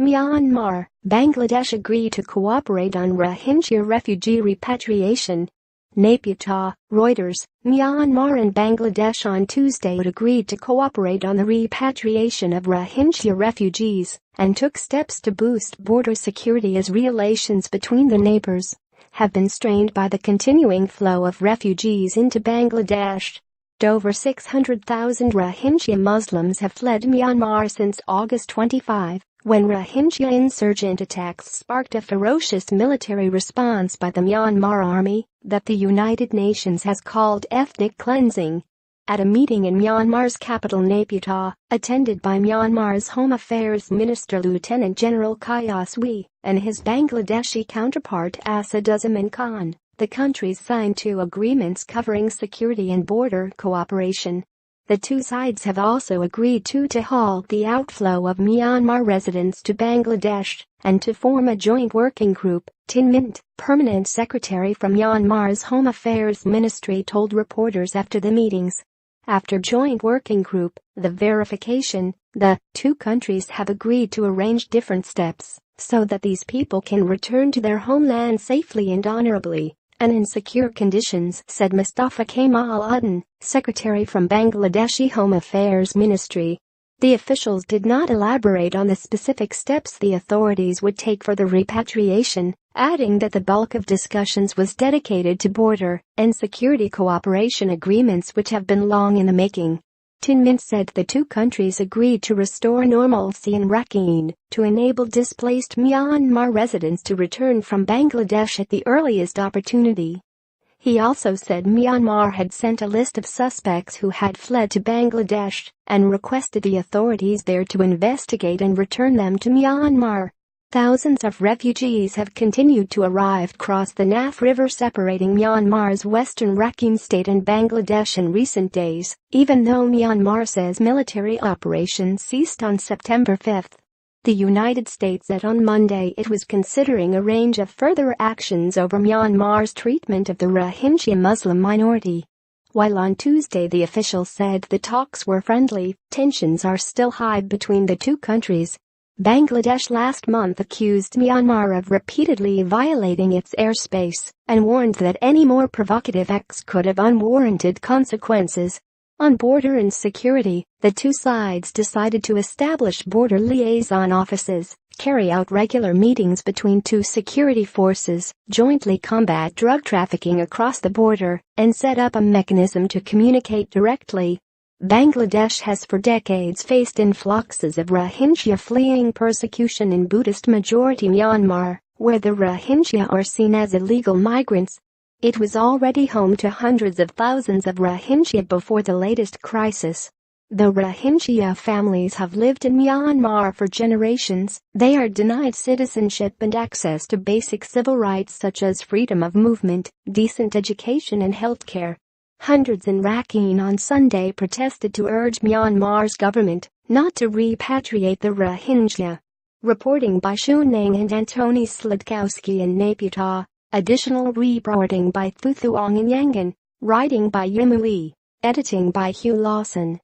Myanmar, Bangladesh agree to cooperate on Rohingya refugee repatriation. Naypyitaw, Reuters, Myanmar and Bangladesh on Tuesday agreed to cooperate on the repatriation of Rohingya refugees and took steps to boost border security as relations between the neighbors have been strained by the continuing flow of refugees into Bangladesh. Over 600,000 Rohingya Muslims have fled Myanmar since August 25, when Rohingya insurgent attacks sparked a ferocious military response by the Myanmar army that the United Nations has called ethnic cleansing. At a meeting in Myanmar's capital Naypyitaw, attended by Myanmar's Home Affairs Minister Lieutenant General Kyaw Swe and his Bangladeshi counterpart Asaduzzaman Khan, the countries signed 2 agreements covering security and border cooperation. The 2 sides have also agreed to halt the outflow of Myanmar residents to Bangladesh and to form a joint working group, Tin Mint, permanent secretary from Myanmar's Home Affairs Ministry told reporters after the meetings. After joint working group, the verification, the 2 countries have agreed to arrange different steps so that these people can return to their homeland safely and honorably and in secure conditions, said Mustafa Kamal Uddin, secretary from Bangladeshi Home Affairs Ministry. The officials did not elaborate on the specific steps the authorities would take for the repatriation, adding that the bulk of discussions was dedicated to border and security cooperation agreements which have been long in the making. Tin Mint said the 2 countries agreed to restore normalcy in Rakhine to enable displaced Myanmar residents to return from Bangladesh at the earliest opportunity. He also said Myanmar had sent a list of suspects who had fled to Bangladesh and requested the authorities there to investigate and return them to Myanmar. Thousands of refugees have continued to arrive across the Naf River separating Myanmar's western Rakhine state and Bangladesh in recent days, even though Myanmar says military operations ceased on September 5. The United States said on Monday it was considering a range of further actions over Myanmar's treatment of the Rohingya Muslim minority. While on Tuesday the official said the talks were friendly, tensions are still high between the 2 countries. Bangladesh last month accused Myanmar of repeatedly violating its airspace and warned that any more provocative acts could have unwarranted consequences. On border and security, the 2 sides decided to establish border liaison offices, carry out regular meetings between 2 security forces, jointly combat drug trafficking across the border, and set up a mechanism to communicate directly. Bangladesh has for decades faced influxes of Rohingya fleeing persecution in Buddhist-majority Myanmar, where the Rohingya are seen as illegal migrants. It was already home to hundreds of thousands of Rohingya before the latest crisis. Though Rohingya families have lived in Myanmar for generations, they are denied citizenship and access to basic civil rights such as freedom of movement, decent education and healthcare. Hundreds in Rakhine on Sunday protested to urge Myanmar's government not to repatriate the Rohingya. Reporting by Shunang and Antony Sludkowski in Naypyitaw. Additional reporting by Thu Thuong in Yangon. Writing by Yimui. Editing by Hugh Lawson.